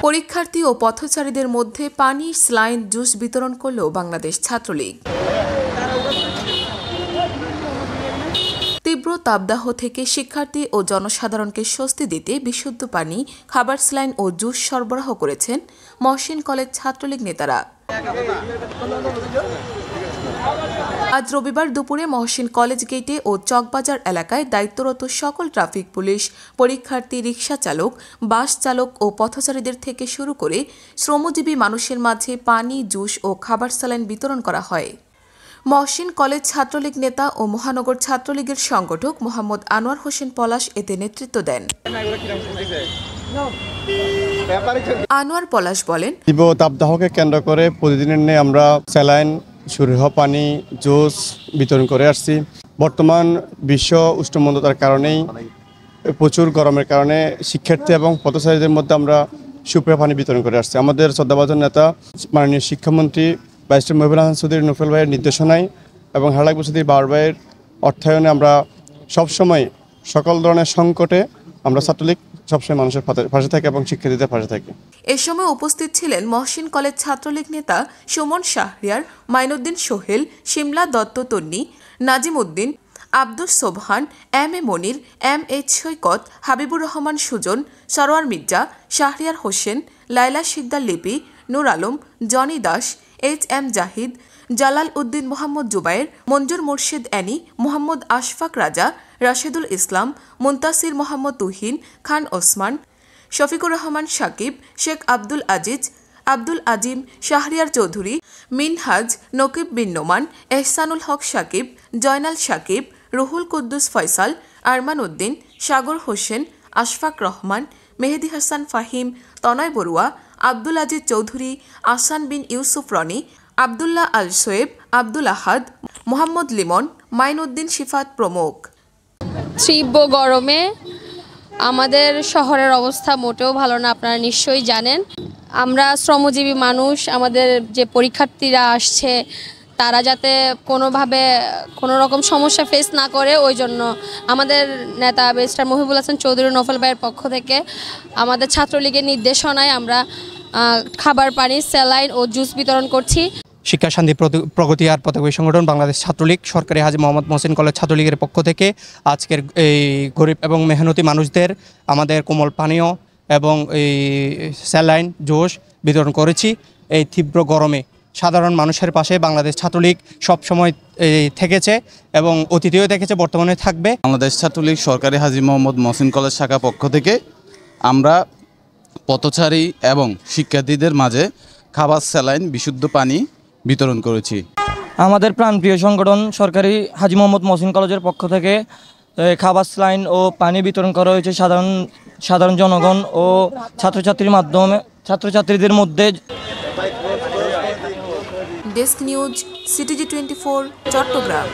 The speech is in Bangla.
পরীক্ষার্থী ও পথচারীদের মধ্যে পানি, স্যালাইন, জুস বিতরণ করল বাংলাদেশ ছাত্রলীগ। তীব্র তাপদাহ থেকে শিক্ষার্থী ও জনসাধারণকে স্বস্তি দিতে বিশুদ্ধ পানি, খাবার, স্যালাইন ও জুস সরবরাহ করেছেন মহসিন কলেজ ছাত্রলীগ নেতারা। আজ রবিবার দুপুরে মহসিন কলেজ গেটে ও চকবাজার এলাকায় দায়িত্বরত সকল ট্রাফিক পুলিশ, পরীক্ষার্থী, রিকশা চালক, বাস চালক ও পথচারীদের থেকে শুরু করে শ্রমজীবী মানুষের মাঝে পানি, জুস ও খাবার, স্যালাইন বিতরণ করা হয়। মহসিন কলেজ ছাত্রলীগ নেতা ও মহানগর ছাত্রলীগের সংগঠক মোহাম্মদ আনোয়ার হোসেন পলাশ এতে নেতৃত্ব দেন। আনোয়ার পলাশ বলেন, তীব্র তাপদাহকে কেন্দ্র করে প্রতিদিনের নিয়ে আমরা স্যালাইন, সুরিহ পানি, জুস বিতরণ করে আসছি। বর্তমান বিশ্ব উষ্ণমন্দতার কারণেই প্রচুর গরমের কারণে শিক্ষার্থী এবং পথচারীদের মধ্যে আমরা সুপেয় পানি বিতরণ করে আসছি। আমাদের শ্রদ্ধাভাজন নেতা মাননীয় শিক্ষামন্ত্রী ব্যারিস্টার মহিবুল হাসান চৌধুরী নুফেল ভাইয়ের নির্দেশনায় এবং হারলাক বসতি বাউর ভাইয়ের অর্থায়নে আমরা সবসময় সকল ধরনের সংকটে আমরা ছাত্রলীগ সবসময় মানুষের পাশে থাকি এবং শিক্ষার্থীদের পাশে থাকি। এ সময় উপস্থিত ছিলেন মহসিন কলেজ ছাত্রলীগ নেতা Sumon Shahriar, Mainuddin Sohel, Shimla Dutta Tonni, Nazim Uddin, Abdus Sobhan, M A Monir, M H Saikat, Habibur Rahman Sujon, Sarwar Mirza, Shahriar Hossain, Laila Sikder Lipi, Nur Alam, Jony Das, H M Zahid, Jalal Uddin Mohammad Zubair, Manjur Murshid Annie, Mohammad Ashfaq রাজা, রাশেদুল ইসলাম, মুন্তাসির মোহাম্মদ তুহিন, খান ওসমান, শফিকুর রহমান সাকিব, শেখ আব্দুল আজিজ, আব্দুল আজিম, শাহরিয়ার চৌধুরী, মিনহাজ, নকিব বিন নোমান, এহসানুল হক সাকিব, জয়নাল সাকিব, রুহুল কুদ্দুস ফয়সাল, আরমান উদ্দিন, সাগর হোসেন, আশফাক রহমান, মেহেদি হাসান ফাহিম, তনয় বড়ুয়া, আব্দুল আজিজ চৌধুরী, আহসান বিন ইউসুফ রনি, আবদুল্লাহ আল সোয়েব, আব্দুল আহাদ, মোহাম্মদ লিমন, মাইনুদ্দিন শিফাত প্রমুখ। তীব্র গরমে আমাদের শহরের অবস্থা মোটেও ভালো না, আপনারা নিশ্চয়ই জানেন। আমরা শ্রমজীবী মানুষ, আমাদের যে পরীক্ষার্থীরা আসছে তারা যাতে কোনোভাবে কোনো রকম সমস্যা ফেস না করে, ওই জন্য আমাদের নেতা ব্যারিস্টার মহিবুল হাসান চৌধুরী নফল ভাইয়ের পক্ষ থেকে আমাদের ছাত্রলীগের নির্দেশনায় আমরা খাবার, পানি, স্যালাইন ও জুস বিতরণ করছি। শিক্ষা, শান্তি, প্রগতি আর পতাকা সংগঠন বাংলাদেশ ছাত্রলীগ সরকারি হাজী মোহাম্মদ মহসিন কলেজ ছাত্রলীগের পক্ষ থেকে আজকের এই গরিব এবং মেহনতি মানুষদের আমাদের কোমল পানীয় এবং এই স্যালাইন, জুস বিতরণ করেছি। এই তীব্র গরমে সাধারণ মানুষের পাশে বাংলাদেশ ছাত্রলীগ সবসময় থেকেছে এবং অতীতেও থেকেছে, বর্তমানে থাকবে। বাংলাদেশ ছাত্রলীগ সরকারি হাজী মোহাম্মদ মহসিন কলেজ শাখা পক্ষ থেকে আমরা পথচারী এবং শিক্ষার্থীদের মাঝে খাবার, স্যালাইন, বিশুদ্ধ পানি বিতরণ করেছি। আমাদের প্রাণপ্রিয় সংগঠন সরকারি হাজী মোহাম্মদ মহসিন কলেজের পক্ষ থেকে খাবার, স্যালাইন ও পানি বিতরণ করা হয়েছে সাধারণ জনগণ ও ছাত্রছাত্রীদের মধ্যে। Desk news, CTG 24, Chittagong.